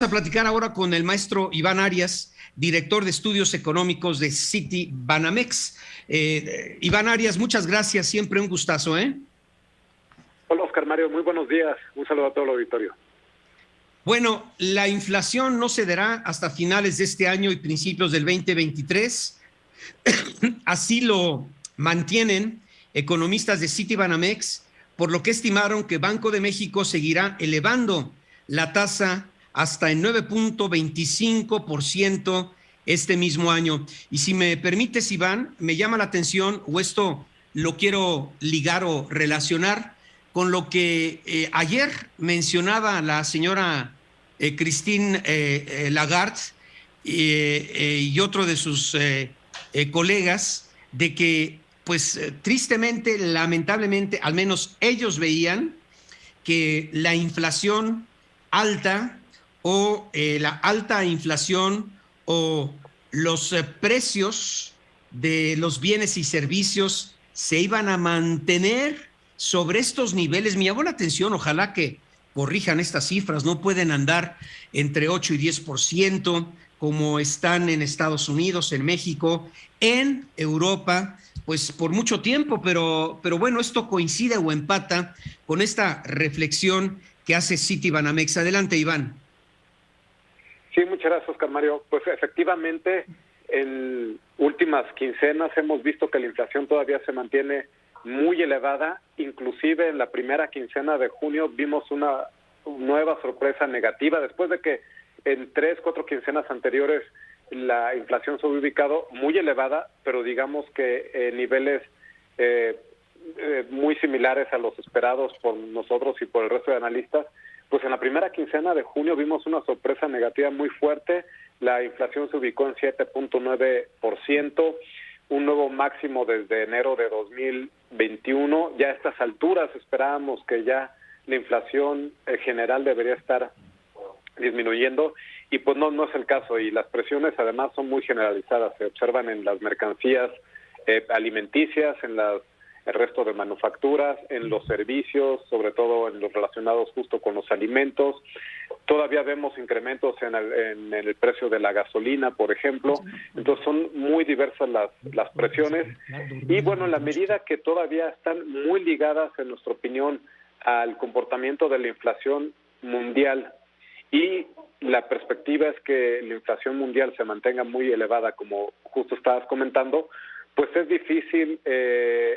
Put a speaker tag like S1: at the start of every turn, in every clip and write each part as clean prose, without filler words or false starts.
S1: A platicar ahora con el maestro Iván Arias, director de estudios económicos de Citibanamex. Iván Arias, muchas gracias, siempre un gustazo, ¿eh?
S2: Hola, Oscar Mario, muy buenos días. Un saludo a todo el auditorio.
S1: Bueno, la inflación no se dará hasta finales de este año y principios del 2023. Así lo mantienen economistas de Citibanamex, por lo que estimaron que Banco de México seguirá elevando la tasa hasta el 9.25% este mismo año. Y si me permites, Iván, me llama la atención, o esto lo quiero ligar o relacionar con lo que ayer mencionaba la señora Christine Lagarde y otro de sus colegas, de que pues tristemente, lamentablemente, al menos ellos veían que la inflación alta o la alta inflación o los precios de los bienes y servicios se iban a mantener sobre estos niveles. Me llamó la atención, ojalá que corrijan estas cifras, no pueden andar entre 8 y 10% como están en Estados Unidos, en México, en Europa, pues por mucho tiempo, pero bueno, esto coincide o empata con esta reflexión que hace Citibanamex. Adelante, Iván.
S2: Sí, muchas gracias, Oscar Mario. Pues efectivamente, en últimas quincenas hemos visto que la inflación todavía se mantiene muy elevada. Inclusive en la primera quincena de junio vimos una nueva sorpresa negativa, después de que en 3-4 quincenas anteriores la inflación se había ubicado muy elevada, pero digamos que niveles muy similares a los esperados por nosotros y por el resto de analistas. Pues en la primera quincena de junio vimos una sorpresa negativa muy fuerte. La inflación se ubicó en 7.9%, un nuevo máximo desde enero de 2021. Ya a estas alturas esperábamos que ya la inflación general debería estar disminuyendo, y pues no es el caso, y las presiones además son muy generalizadas. Se observan en las mercancías alimenticias, en el resto de manufacturas, en los servicios, sobre todo en los relacionados justo con los alimentos. Todavía vemos incrementos en el precio de la gasolina, por ejemplo. Entonces son muy diversas las presiones, y bueno, en la medida que todavía están muy ligadas, en nuestra opinión, al comportamiento de la inflación mundial, y la perspectiva es que la inflación mundial se mantenga muy elevada, como justo estabas comentando, pues es difícil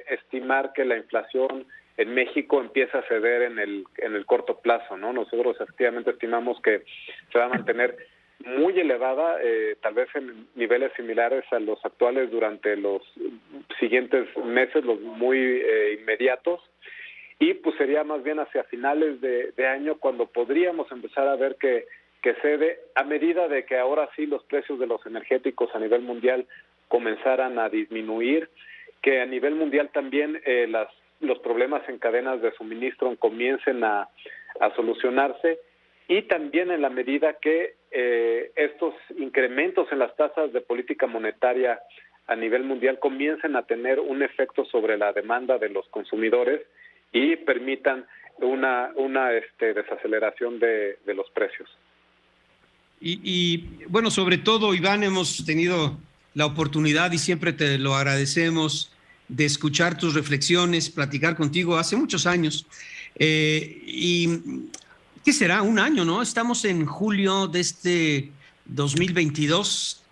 S2: estimar que la inflación en México empiece a ceder en el corto plazo, ¿no? Nosotros efectivamente estimamos que se va a mantener muy elevada, tal vez en niveles similares a los actuales durante los siguientes meses, los muy inmediatos, y pues sería más bien hacia finales de año cuando podríamos empezar a ver que cede, a medida de que ahora sí los precios de los energéticos a nivel mundial comenzaran a disminuir, que a nivel mundial también los problemas en cadenas de suministro comiencen a solucionarse, y también en la medida que estos incrementos en las tasas de política monetaria a nivel mundial comiencen a tener un efecto sobre la demanda de los consumidores y permitan una desaceleración de los precios.
S1: Y bueno, sobre todo, Iván, hemos tenido la oportunidad, y siempre te lo agradecemos, de escuchar tus reflexiones, platicar contigo hace muchos años. Y ¿qué será? Un año, ¿no? Estamos en julio de este 2022.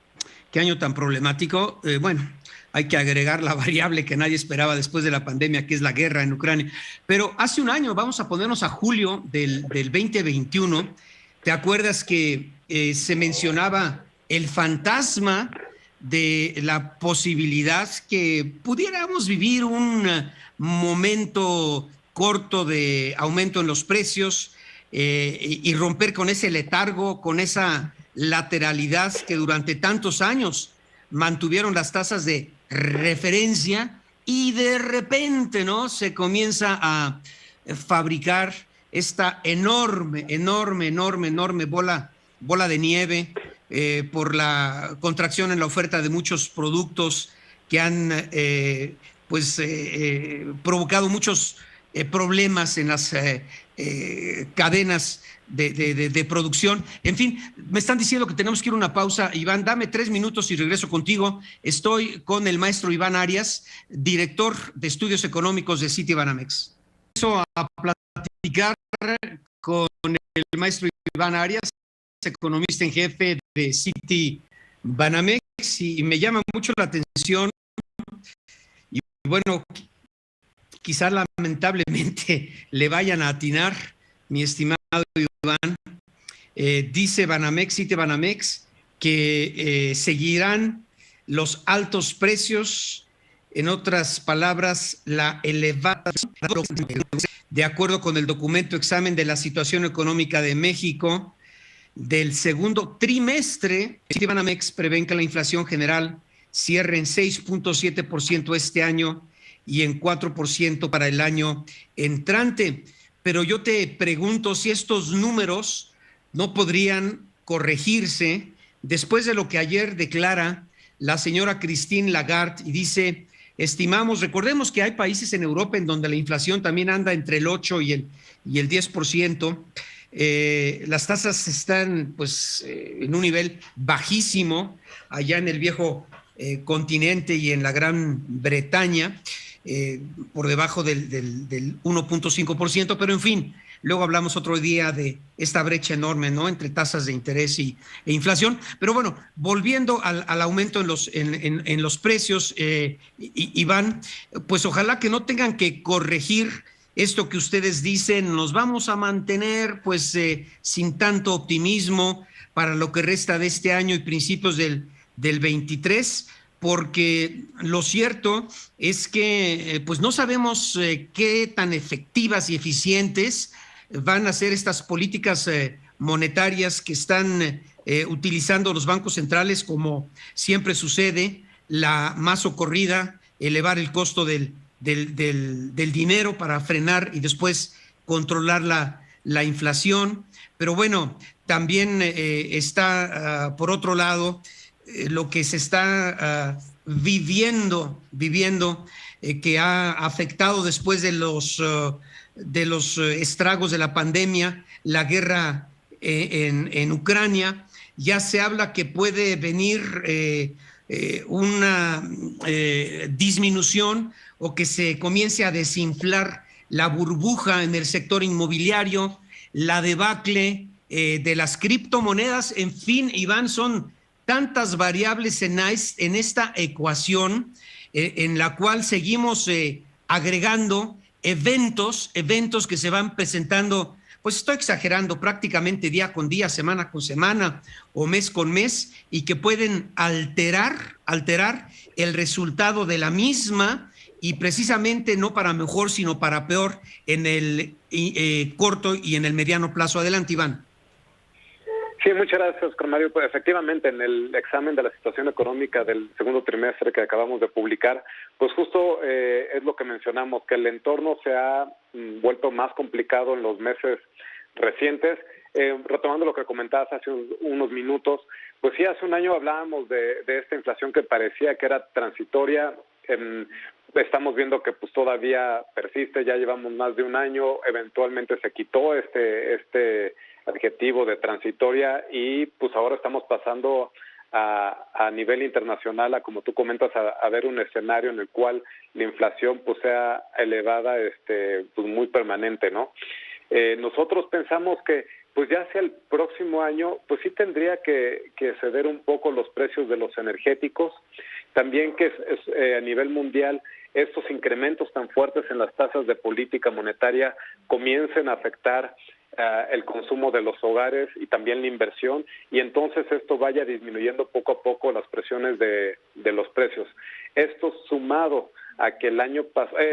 S1: Qué año tan problemático. Bueno, hay que agregar la variable que nadie esperaba después de la pandemia, que es la guerra en Ucrania. Pero hace un año, vamos a ponernos a julio del 2021, ¿te acuerdas que se mencionaba el fantasma de la posibilidad que pudiéramos vivir un momento corto de aumento en los precios y romper con ese letargo, con esa lateralidad que durante tantos años mantuvieron las tasas de referencia, y de repente, ¿no?, se comienza a fabricar esta enorme bola de nieve por la contracción en la oferta de muchos productos que han provocado muchos problemas en las cadenas de producción. En fin, me están diciendo que tenemos que ir a una pausa. Iván, dame 3 minutos y regreso contigo. Estoy con el maestro Iván Arias, director de estudios económicos de Citibanamex. Empiezo a platicar con el maestro Iván Arias, economista en jefe de Citibanamex, y me llama mucho la atención. Y bueno, quizás lamentablemente le vayan a atinar, mi estimado Iván. Dice Banamex, Citibanamex, que seguirán los altos precios, en otras palabras, la elevada, de acuerdo con el documento Examen de la Situación Económica de México del segundo trimestre. Citibanamex prevén que la inflación general cierre en 6.7% este año y en 4% para el año entrante. Pero yo te pregunto si estos números no podrían corregirse después de lo que ayer declara la señora Christine Lagarde y dice, recordemos que hay países en Europa en donde la inflación también anda entre el 8 y el 10%. Las tasas están pues en un nivel bajísimo allá en el viejo continente y en la Gran Bretaña, por debajo del 1.5%, pero en fin, luego hablamos otro día de esta brecha enorme, ¿no?, entre tasas de interés e inflación. Pero bueno, volviendo al aumento en los precios, Iván, pues ojalá que no tengan que corregir esto que ustedes dicen. Nos vamos a mantener pues sin tanto optimismo para lo que resta de este año y principios del 23, porque lo cierto es que pues no sabemos qué tan efectivas y eficientes van a ser estas políticas monetarias que están utilizando los bancos centrales, como siempre sucede, la más socorrida, elevar el costo del dinero para frenar y después controlar la inflación. Pero bueno, también está, por otro lado, lo que se está viviendo que ha afectado después de los estragos de la pandemia, la guerra en Ucrania. Ya se habla que puede venir una disminución o que se comience a desinflar la burbuja en el sector inmobiliario, la debacle de las criptomonedas. En fin, Iván, son tantas variables en esta ecuación en la cual seguimos agregando eventos que se van presentando, pues estoy exagerando, prácticamente día con día, semana con semana o mes con mes, y que pueden alterar el resultado de la misma, y precisamente no para mejor, sino para peor en el corto y en el mediano plazo. Adelante, Iván.
S2: Sí, muchas gracias, Oscar Mario. Pues efectivamente, en el examen de la situación económica del segundo trimestre que acabamos de publicar, pues justo es lo que mencionamos, que el entorno se ha vuelto más complicado en los meses recientes. Retomando lo que comentabas hace unos minutos, pues sí, hace un año hablábamos de esta inflación que parecía que era transitoria. Estamos viendo que pues todavía persiste, ya llevamos más de un año, eventualmente se quitó este adjetivo de transitoria, y pues ahora estamos pasando a nivel internacional, como tú comentas, a ver un escenario en el cual la inflación pues sea elevada, pues muy permanente, ¿no? Nosotros pensamos que pues ya hacia el próximo año pues sí tendría que ceder un poco los precios de los energéticos, también que a nivel mundial estos incrementos tan fuertes en las tasas de política monetaria comiencen a afectar el consumo de los hogares y también la inversión, y entonces esto vaya disminuyendo poco a poco las presiones de los precios. Esto sumado a que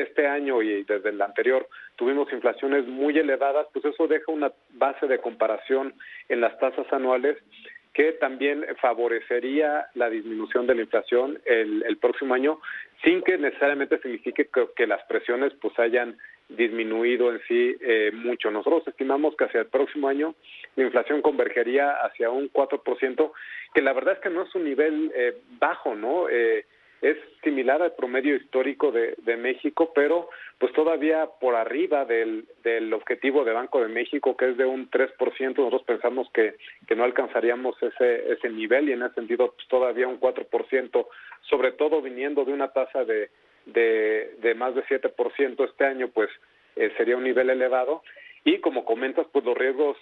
S2: este año y desde el anterior tuvimos inflaciones muy elevadas, pues eso deja una base de comparación en las tasas anuales que también favorecería la disminución de la inflación el próximo año, sin que necesariamente signifique que las presiones pues hayan disminuido en sí mucho. Nosotros estimamos que hacia el próximo año la inflación convergería hacia un 4%, que la verdad es que no es un nivel bajo, ¿no? es similar al promedio histórico de México, pero pues todavía por arriba del objetivo de Banco de México, que es de un 3%. Nosotros pensamos que no alcanzaríamos ese nivel, y en ese sentido pues todavía un 4%, sobre todo viniendo de una tasa de más de 7% este año, pues sería un nivel elevado. Y como comentas, pues los riesgos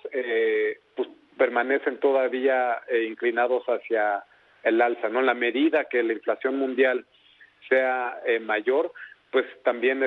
S2: pues permanecen todavía inclinados hacia el alza, ¿no? En la medida que la inflación mundial sea mayor, pues también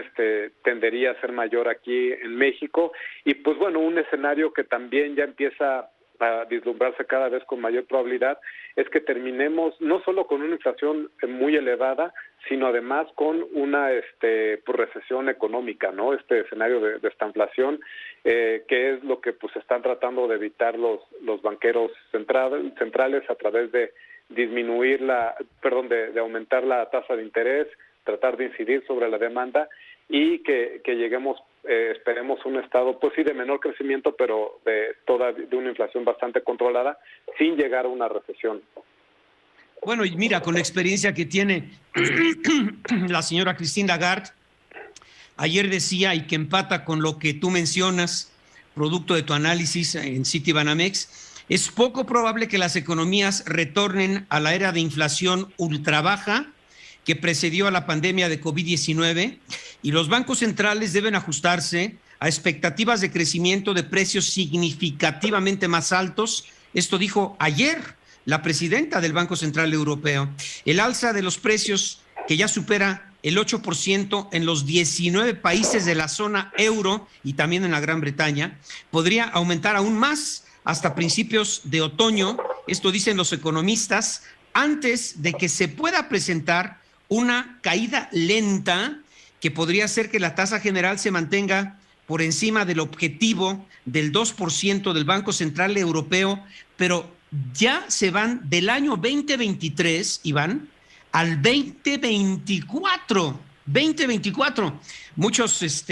S2: tendería a ser mayor aquí en México. Y pues bueno, un escenario que también ya empieza a vislumbrarse cada vez con mayor probabilidad es que terminemos no solo con una inflación muy elevada, sino además con una pues recesión económica, ¿no? Este escenario de estanflación, que es lo que pues están tratando de evitar los banqueros centrales a través de disminuir de aumentar la tasa de interés, tratar de incidir sobre la demanda, y que lleguemos, esperemos, un estado, pues sí, de menor crecimiento, pero de una inflación bastante controlada, sin llegar a una recesión.
S1: Bueno, y mira, con la experiencia que tiene la señora Christine Lagarde, ayer decía, y que empata con lo que tú mencionas, producto de tu análisis en Citibanamex, es poco probable que las economías retornen a la era de inflación ultra baja que precedió a la pandemia de COVID-19, y los bancos centrales deben ajustarse a expectativas de crecimiento de precios significativamente más altos. Esto dijo ayer la presidenta del Banco Central Europeo. El alza de los precios, que ya supera el 8% en los 19 países de la zona euro y también en la Gran Bretaña, podría aumentar aún más hasta principios de otoño, esto dicen los economistas, antes de que se pueda presentar una caída lenta que podría hacer que la tasa general se mantenga por encima del objetivo del 2% del Banco Central Europeo, pero ya se van del año 2023, Iván, al 2024. 2024. Muchos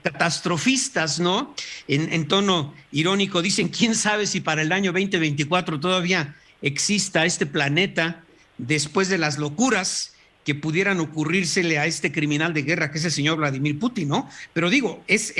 S1: catastrofistas, ¿no? En tono irónico dicen, quién sabe si para el año 2024 todavía exista este planeta después de las locuras que pudieran ocurrírsele a este criminal de guerra que es el señor Vladimir Putin, ¿no? Pero digo, es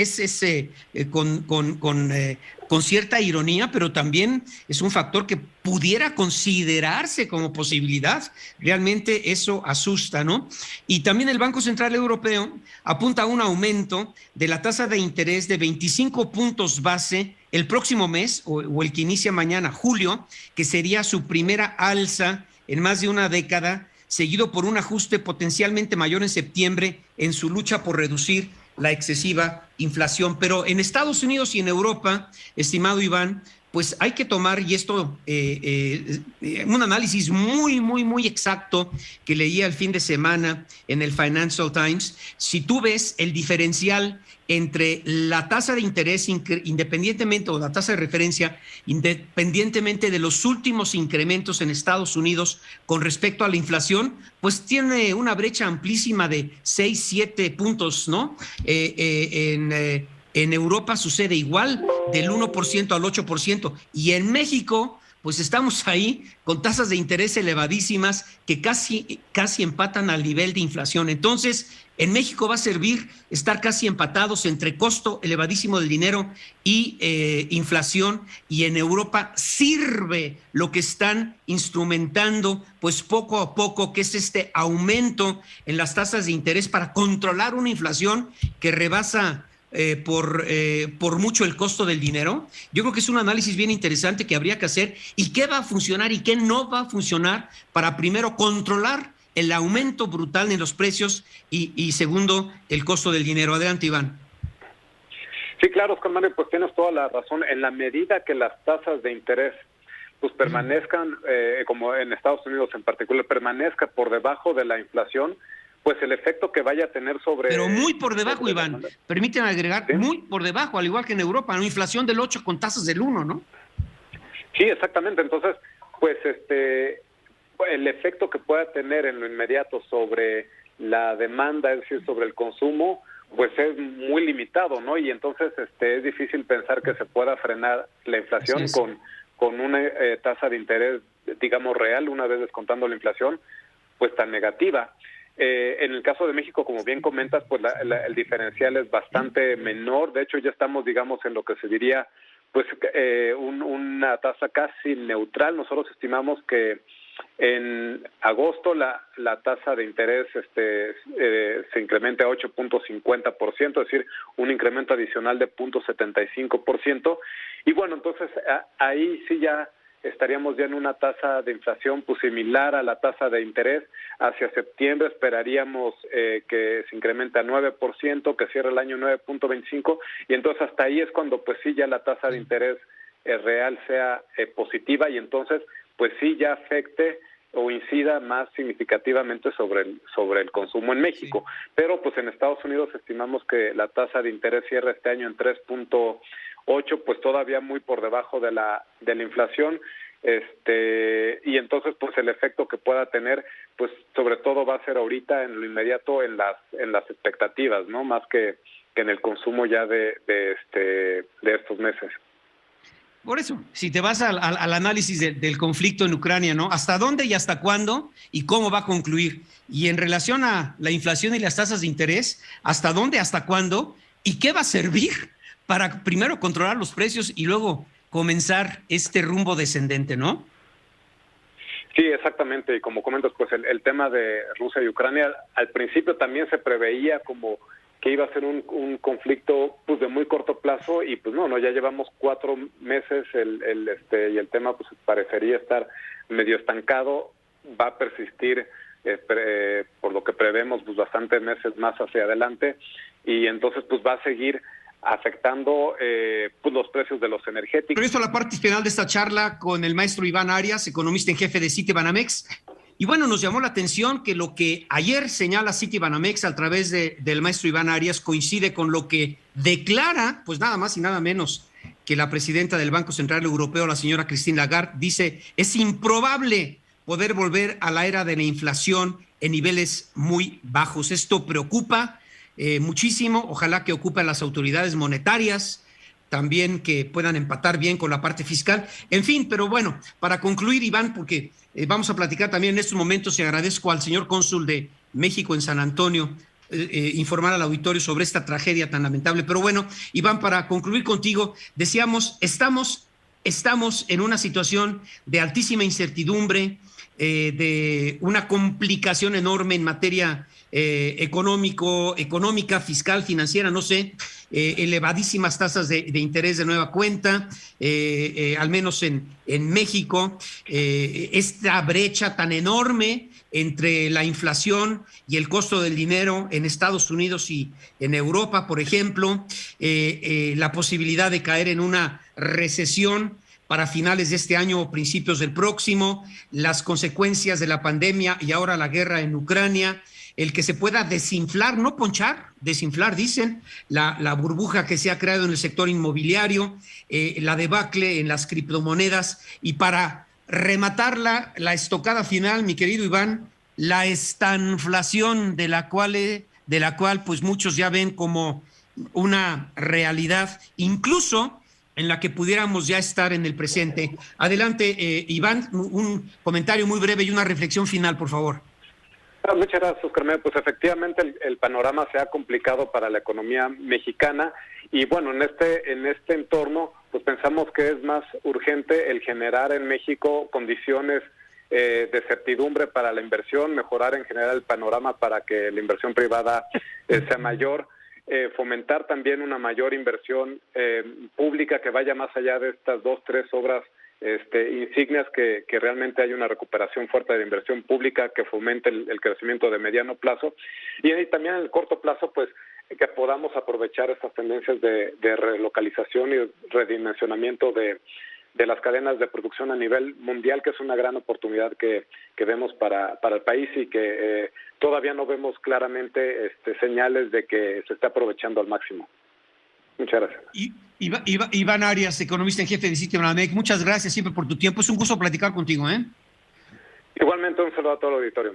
S1: con cierta ironía, pero también es un factor que pudiera considerarse como posibilidad. Realmente eso asusta, ¿no? Y también el Banco Central Europeo apunta a un aumento de la tasa de interés de 25 puntos base el próximo mes, o el que inicia mañana, julio, que sería su primera alza en más de una década, seguido por un ajuste potencialmente mayor en septiembre en su lucha por reducir la excesiva inflación. Pero en Estados Unidos y en Europa, estimado Iván, pues hay que tomar, y esto, un análisis muy exacto que leía el fin de semana en el Financial Times. Si tú ves el diferencial entre la tasa de interés independientemente, o la tasa de referencia, independientemente de los últimos incrementos en Estados Unidos con respecto a la inflación, pues tiene una brecha amplísima de 6-7 puntos, ¿no? En Europa sucede igual, del 1% al 8%, y en México pues estamos ahí con tasas de interés elevadísimas que casi empatan al nivel de inflación. Entonces, en México va a servir estar casi empatados entre costo elevadísimo del dinero y inflación, y en Europa sirve lo que están instrumentando pues poco a poco, que es este aumento en las tasas de interés para controlar una inflación que rebasa por mucho el costo del dinero. Yo creo que es un análisis bien interesante que habría que hacer, y qué va a funcionar y qué no va a funcionar para, primero, controlar el aumento brutal en los precios y segundo, el costo del dinero. Adelante, Iván.
S2: Sí, claro, Oscar Mario, pues tienes toda la razón. En la medida que las tasas de interés pues permanezcan, como en Estados Unidos en particular, permanezca por debajo de la inflación, pues el efecto que vaya a tener sobre...
S1: Pero muy por debajo, Iván. Permíteme agregar, ¿sí? Muy por debajo, al igual que en Europa, una inflación del 8 con tasas del 1, ¿no?
S2: Sí, exactamente. Entonces, pues el efecto que pueda tener en lo inmediato sobre la demanda, es decir, sobre el consumo, pues es muy limitado, ¿no? Y entonces es difícil pensar que se pueda frenar la inflación con una tasa de interés, digamos, real, una vez descontando la inflación, pues tan negativa. En el caso de México, como bien comentas, pues el diferencial es bastante menor. De hecho, ya estamos, digamos, en lo que se diría pues una tasa casi neutral. Nosotros estimamos que en agosto la tasa de interés se incrementa a 8.50%, es decir, un incremento adicional de 0.75%. Y bueno, entonces ahí sí ya estaríamos ya en una tasa de inflación pues similar a la tasa de interés. Hacia septiembre esperaríamos que se incremente a 9%, que cierre el año 9.25%, y entonces hasta ahí es cuando pues sí ya la tasa de interés real sea positiva, y entonces pues sí ya afecte o incida más significativamente sobre el consumo en México. Sí. Pero pues en Estados Unidos estimamos que la tasa de interés cierra este año en 3.8, pues todavía muy por debajo de la inflación, y entonces pues el efecto que pueda tener pues sobre todo va a ser ahorita en lo inmediato en las expectativas, ¿no? Más que en el consumo ya de estos meses.
S1: Por eso, si te vas al análisis del conflicto en Ucrania, ¿no? ¿Hasta dónde y hasta cuándo y cómo va a concluir? Y en relación a la inflación y las tasas de interés, ¿hasta dónde, hasta cuándo? ¿Y qué va a servir para primero controlar los precios y luego comenzar este rumbo descendente, ¿no?
S2: Sí, exactamente. Y como comentas, pues el tema de Rusia y Ucrania, al principio también se preveía como que iba a ser un conflicto pues de muy corto plazo, y pues no, ya llevamos 4 meses y el tema pues parecería estar medio estancado. Va a persistir por lo que prevemos pues bastantes meses más hacia adelante, y entonces pues va a seguir afectando pues los precios de los energéticos.
S1: Regreso a la parte final de esta charla con el maestro Iván Arias, economista en jefe de Citibanamex. Y bueno, nos llamó la atención que lo que ayer señala Citibanamex a través del maestro Iván Arias coincide con lo que declara, pues nada más y nada menos que la presidenta del Banco Central Europeo, la señora Christine Lagarde. Dice, es improbable poder volver a la era de la inflación en niveles muy bajos. Esto preocupa muchísimo. Ojalá que ocupen las autoridades monetarias, también que puedan empatar bien con la parte fiscal. En fin, pero bueno, para concluir, Iván, porque vamos a platicar también en estos momentos, y agradezco al señor cónsul de México en San Antonio informar al auditorio sobre esta tragedia tan lamentable. Pero bueno, Iván, para concluir contigo, decíamos, estamos en una situación de altísima incertidumbre, de una complicación enorme en materia económica, fiscal, financiera, no sé, elevadísimas tasas de interés de nueva cuenta, al menos en México, esta brecha tan enorme entre la inflación y el costo del dinero en Estados Unidos y en Europa, por ejemplo, la posibilidad de caer en una recesión para finales de este año o principios del próximo, las consecuencias de la pandemia y ahora la guerra en Ucrania, el que se pueda desinflar, no ponchar, desinflar, dicen, la burbuja que se ha creado en el sector inmobiliario, la debacle en las criptomonedas, y para rematar la estocada final, mi querido Iván, la estanflación de la cual pues muchos ya ven como una realidad, incluso en la que pudiéramos ya estar en el presente. Adelante, Iván, un comentario muy breve y una reflexión final, por favor.
S2: Muchas gracias, Oscar. Pues efectivamente el panorama se ha complicado para la economía mexicana, y bueno, en este entorno pues pensamos que es más urgente el generar en México condiciones de certidumbre para la inversión, mejorar en general el panorama para que la inversión privada sea mayor, fomentar también una mayor inversión pública que vaya más allá de estas 2, 3 obras insignias, que realmente hay una recuperación fuerte de la inversión pública que fomente el crecimiento de mediano plazo, y también en el corto plazo pues que podamos aprovechar estas tendencias de relocalización y redimensionamiento de las cadenas de producción a nivel mundial, que es una gran oportunidad que vemos para el país, y que todavía no vemos claramente señales de que se está aprovechando al máximo. Muchas gracias.
S1: Iván Arias, economista en jefe de Citibanamex, muchas gracias siempre por tu tiempo. Es un gusto platicar contigo, ¿eh?
S2: Igualmente, un saludo a todo el auditorio.